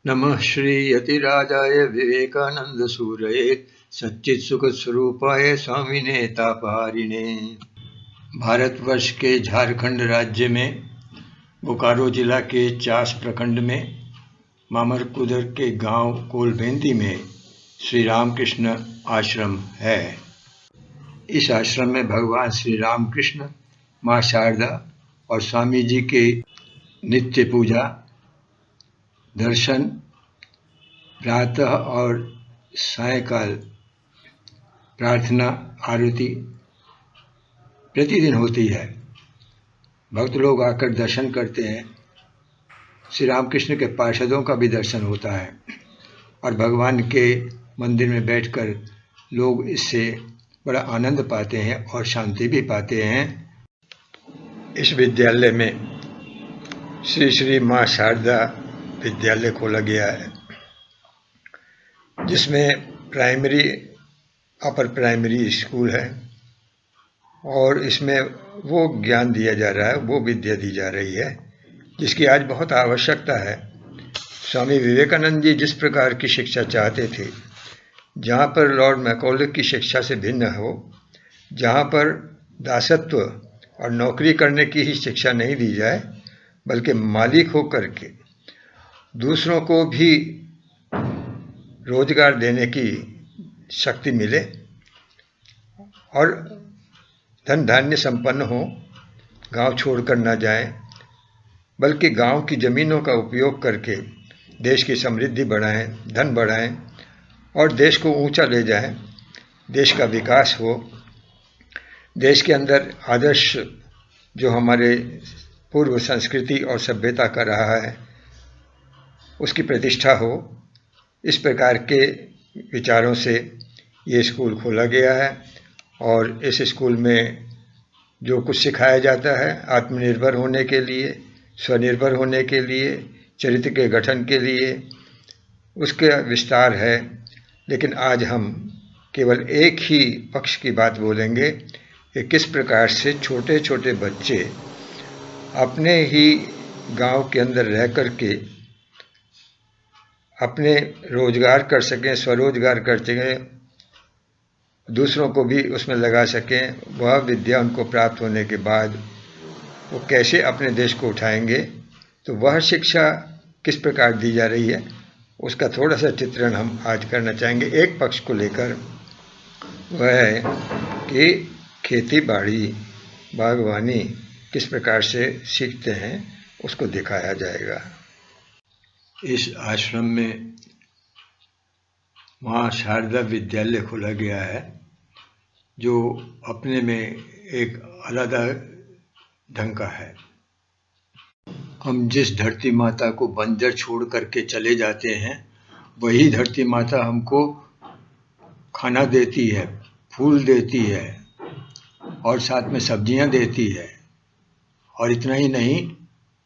नमः श्री यतिराजाय विवेकानंद सूरये सच्चित्सुखस्वरूपाय स्वामिने तापहारिणे। भारतवर्ष के झारखंड राज्य में बोकारो जिला के चास प्रखंड में मामरकुदर के गांव कोलभेंती में श्री रामकृष्ण आश्रम है। इस आश्रम में भगवान श्री रामकृष्ण, माँ शारदा और स्वामी जी के नित्य पूजा, दर्शन, प्रातः और सायंकाल प्रार्थना आरती प्रतिदिन होती है। भक्त लोग आकर दर्शन करते हैं। श्री रामकृष्ण के पार्षदों का भी दर्शन होता है और भगवान के मंदिर में बैठकर लोग इससे बड़ा आनंद पाते हैं और शांति भी पाते हैं। इस विद्यालय में श्री श्री माँ शारदा विद्यालय खोला गया है, जिसमें प्राइमरी, अपर प्राइमरी स्कूल है और इसमें वो ज्ञान दिया जा रहा है, वो विद्या दी जा रही है जिसकी आज बहुत आवश्यकता है। स्वामी विवेकानंद जी जिस प्रकार की शिक्षा चाहते थे, जहाँ पर लॉर्ड मैकॉले की शिक्षा से भिन्न हो, जहाँ पर दासत्व और नौकरी करने की ही शिक्षा नहीं दी जाए, बल्कि मालिक होकर के दूसरों को भी रोजगार देने की शक्ति मिले और धन धान्य संपन्न हो, गांव छोड़कर न जाएं, बल्कि गांव की ज़मीनों का उपयोग करके देश की समृद्धि बढ़ाएं, धन बढ़ाएं और देश को ऊंचा ले जाएं, देश का विकास हो, देश के अंदर आदर्श जो हमारे पूर्व संस्कृति और सभ्यता का रहा है उसकी प्रतिष्ठा हो। इस प्रकार के विचारों से ये स्कूल खोला गया है और इस स्कूल में जो कुछ सिखाया जाता है आत्मनिर्भर होने के लिए, स्वनिर्भर होने के लिए, चरित्र के गठन के लिए, उसका विस्तार है। लेकिन आज हम केवल एक ही पक्ष की बात बोलेंगे कि किस प्रकार से छोटे छोटे बच्चे अपने ही गांव के अंदर रह कर के अपने रोजगार कर सकें, स्वरोजगार कर सकें, दूसरों को भी उसमें लगा सकें। वह विद्या उनको प्राप्त होने के बाद वो कैसे अपने देश को उठाएंगे, तो वह शिक्षा किस प्रकार दी जा रही है उसका थोड़ा सा चित्रण हम आज करना चाहेंगे। एक पक्ष को लेकर वह है कि खेती बाड़ी, बागवानी किस प्रकार से सीखते हैं उसको दिखाया जाएगा। इस आश्रम में माँ शारदा विद्यालय खोला गया है, जो अपने में एक अलग ढंग का है। हम जिस धरती माता को बंजर छोड़ करके चले जाते हैं, वही धरती माता हमको खाना देती है, फूल देती है और साथ में सब्जियां देती है, और इतना ही नहीं,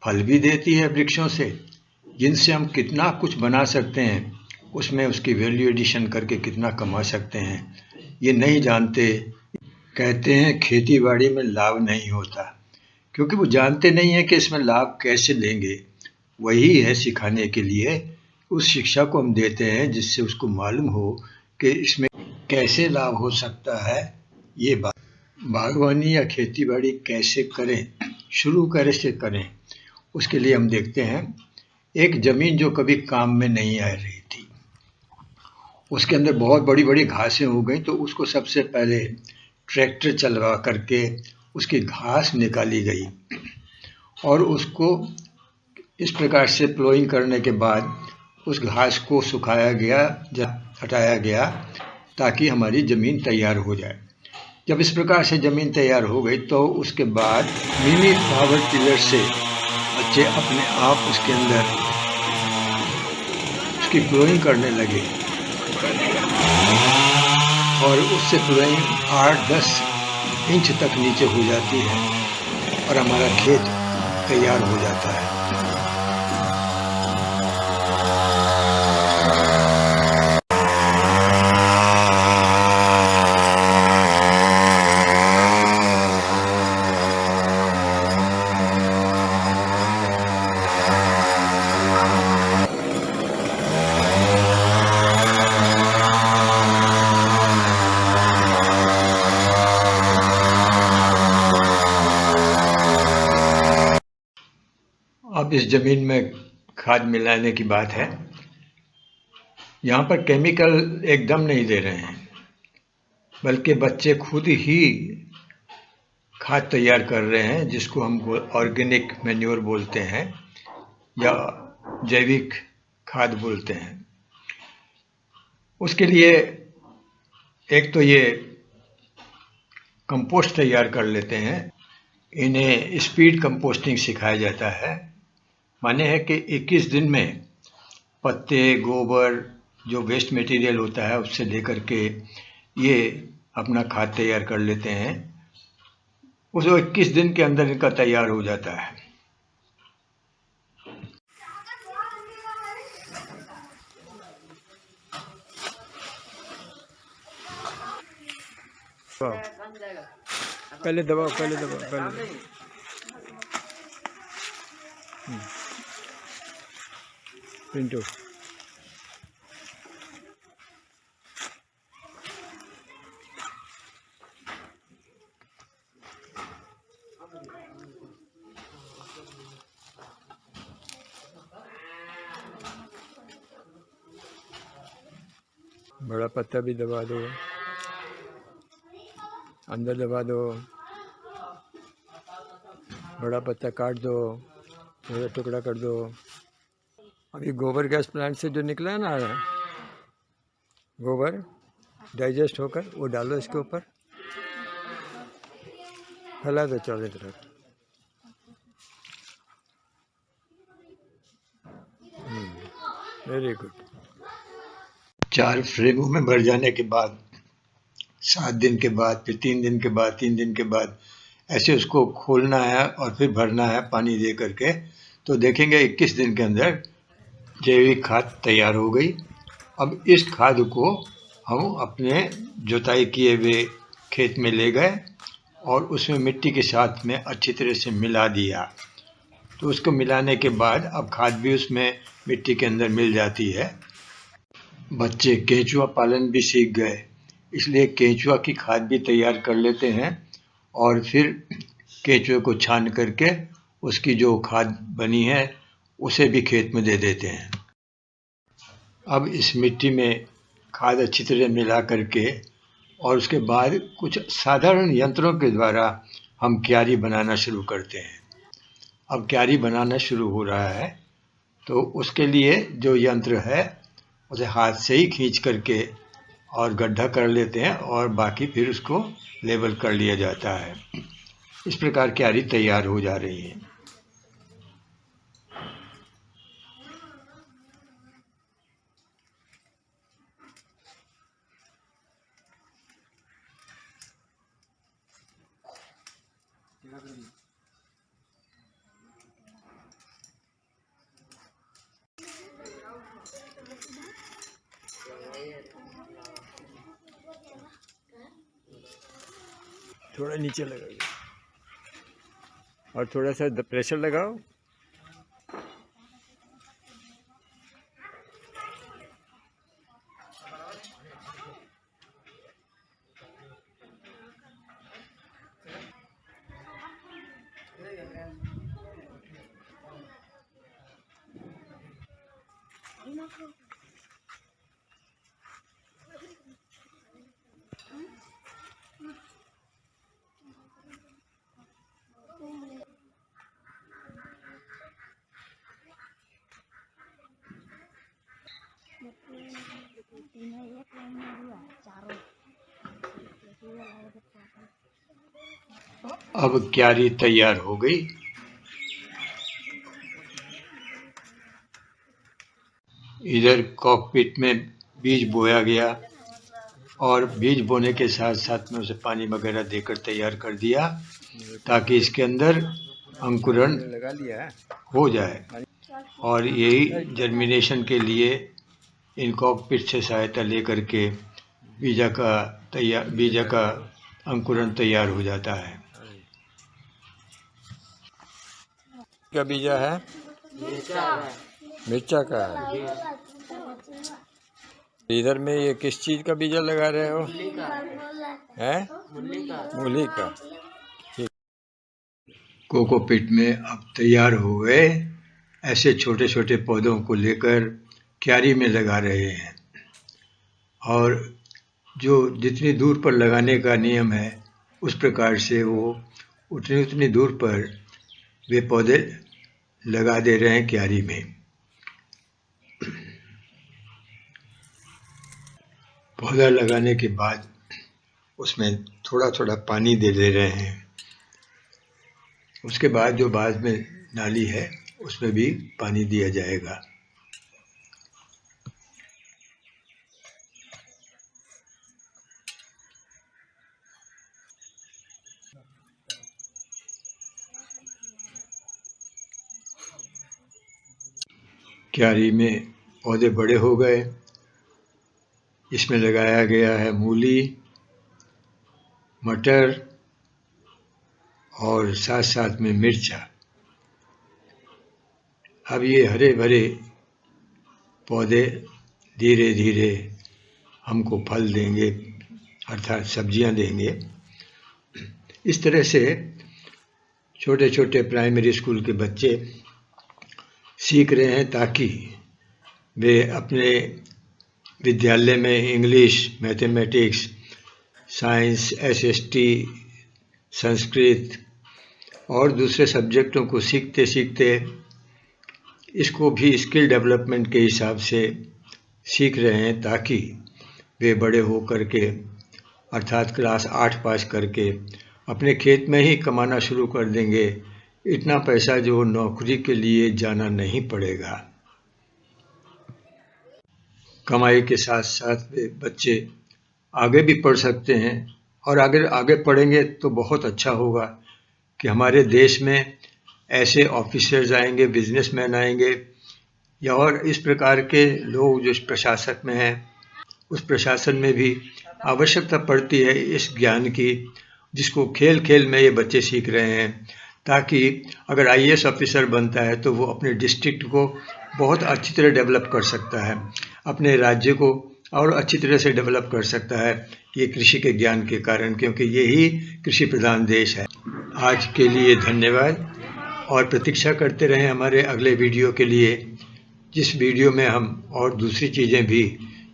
फल भी देती है वृक्षों से, जिनसे हम कितना कुछ बना सकते हैं, उसमें उसकी वैल्यू एडिशन करके कितना कमा सकते हैं, ये नहीं जानते। कहते हैं खेती बाड़ी में लाभ नहीं होता, क्योंकि वो जानते नहीं हैं कि इसमें लाभ कैसे लेंगे। वही है सिखाने के लिए, उस शिक्षा को हम देते हैं जिससे उसको मालूम हो कि इसमें कैसे लाभ हो सकता है। ये बागवानी या खेती बाड़ी कैसे करें, शुरू कैसे करें, उसके लिए हम देखते हैं एक ज़मीन जो कभी काम में नहीं आ रही थी, उसके अंदर बहुत बड़ी बड़ी घासें हो गई, तो उसको सबसे पहले ट्रैक्टर चलवा करके उसकी घास निकाली गई और उसको इस प्रकार से प्लोइंग करने के बाद उस घास को सुखाया गया, हटाया गया, ताकि हमारी ज़मीन तैयार हो जाए। जब इस प्रकार से ज़मीन तैयार हो गई तो उसके बाद मिनी पावर टिलर से बच्चे अपने आप उसके अंदर उसकी प्लोइंग करने लगे और उससे प्लोइंग 8-10 इंच तक नीचे हो जाती है और हमारा खेत तैयार हो जाता है। अब इस जमीन में खाद मिलाने की बात है। यहाँ पर केमिकल एकदम नहीं दे रहे हैं, बल्कि बच्चे खुद ही खाद तैयार कर रहे हैं, जिसको हम ऑर्गेनिक मैन्योर बोलते हैं या जैविक खाद बोलते हैं। उसके लिए एक तो ये कंपोस्ट तैयार कर लेते हैं। इन्हें स्पीड कंपोस्टिंग सिखाया जाता है। माने है कि 21 दिन में पत्ते, गोबर, जो वेस्ट मटेरियल होता है उससे लेकर के ये अपना खाद तैयार कर लेते हैं। उस 21 दिन के अंदर इनका तैयार हो जाता है। पहले दबाओ पहले पिंटू बड़ा पत्ता भी दबा दो, अंदर दबा दो, बड़ा पत्ता काट दो, थोड़ा टुकड़ा कर दो। अभी गोबर गैस प्लांट से जो निकला है ना गोबर डाइजेस्ट होकर, वो डालो इसके ऊपर, फैला दो चारों तरफ। Very good. 4 फ्रेमों में भर जाने के बाद 7 दिन के बाद, फिर 3 दिन के बाद, 3 दिन के बाद ऐसे उसको खोलना है और फिर भरना है पानी दे करके। तो देखेंगे 21 दिन के अंदर जैविक खाद तैयार हो गई। अब इस खाद को हम अपने जुताई किए हुए खेत में ले गए और उसमें मिट्टी के साथ में अच्छी तरह से मिला दिया। तो उसको मिलाने के बाद अब खाद भी उसमें मिट्टी के अंदर मिल जाती है। बच्चे केंचुआ पालन भी सीख गए, इसलिए केंचुआ की खाद भी तैयार कर लेते हैं और फिर केंचुए को छान करके उसकी जो खाद बनी है उसे भी खेत में दे देते हैं। अब इस मिट्टी में खाद अच्छी तरह मिला करके और उसके बाद कुछ साधारण यंत्रों के द्वारा हम क्यारी बनाना शुरू करते हैं। अब क्यारी बनाना शुरू हो रहा है, तो उसके लिए जो यंत्र है उसे हाथ से ही खींच करके और गड्ढा कर लेते हैं और बाकी फिर उसको लेवल कर लिया जाता है। इस प्रकार क्यारी तैयार हो जा रही है। थोड़ा नीचे लगाओ और थोड़ा सा प्रेशर लगाओ। अब क्यारी तैयार हो गई। इधर कॉकपिट में बीज बोया गया और बीज बोने के साथ साथ में उसे पानी वगैरह देकर तैयार कर दिया ताकि इसके अंदर अंकुरण लगा लिया हो जाए और यही जर्मिनेशन के लिए इन कॉकपिट से सहायता लेकर के बीजा का अंकुरण तैयार हो जाता है। क्या बीजा है? मिर्चा का है। इधर में ये किस चीज का बीजा लगा रहे हो? हैं? मूली का। कोकोपीट में अब तैयार हो गए ऐसे छोटे छोटे पौधों को लेकर क्यारी में लगा रहे हैं, और जो जितनी दूर पर लगाने का नियम है उस प्रकार से वो उतनी दूर पर वे पौधे लगा दे रहे हैं क्यारी में। पौधा लगाने के बाद उसमें थोड़ा थोड़ा पानी दे रहे हैं। उसके बाद जो बाद में नाली है उसमें भी पानी दिया जाएगा। क्यारी में पौधे बड़े हो गए। इसमें लगाया गया है मूली, मटर और साथ साथ में मिर्चा। अब ये हरे भरे पौधे धीरे धीरे हमको फल देंगे, अर्थात सब्जियां देंगे। इस तरह से छोटे छोटे प्राइमरी स्कूल के बच्चे सीख रहे हैं ताकि वे अपने विद्यालय में English, mathematics, science, SST, Sanskrit और दूसरे सब्जेक्टों को सीखते सीखते इसको भी स्किल डेवलपमेंट के हिसाब से सीख रहे हैं, ताकि वे बड़े हो करके अर्थात क्लास 8 पास करके अपने खेत में ही कमाना शुरू कर देंगे। इतना पैसा जो नौकरी के लिए जाना नहीं पड़ेगा। कमाई के साथ साथ वे बच्चे आगे भी पढ़ सकते हैं, और आगे पढ़ेंगे तो बहुत अच्छा होगा कि हमारे देश में ऐसे ऑफिसर्स आएंगे, बिजनेसमैन आएंगे, या और इस प्रकार के लोग जो प्रशासक में हैं, उस प्रशासन में भी आवश्यकता पड़ती है इस ज्ञान की, जिसको खेल खेल में ये बच्चे सीख रहे हैं, ताकि अगर आईएएस ऑफिसर बनता है तो वो अपने डिस्ट्रिक्ट को बहुत अच्छी तरह डेवलप कर सकता है, अपने राज्य को और अच्छी तरह से डेवलप कर सकता है, ये कृषि के ज्ञान के कारण, क्योंकि यही कृषि प्रधान देश है। आज के लिए धन्यवाद, और प्रतीक्षा करते रहें हमारे अगले वीडियो के लिए, जिस वीडियो में हम और दूसरी चीज़ें भी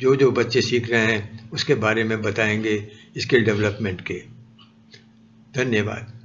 जो बच्चे सीख रहे हैं उसके बारे में बताएंगे, स्किल डेवलपमेंट के। धन्यवाद।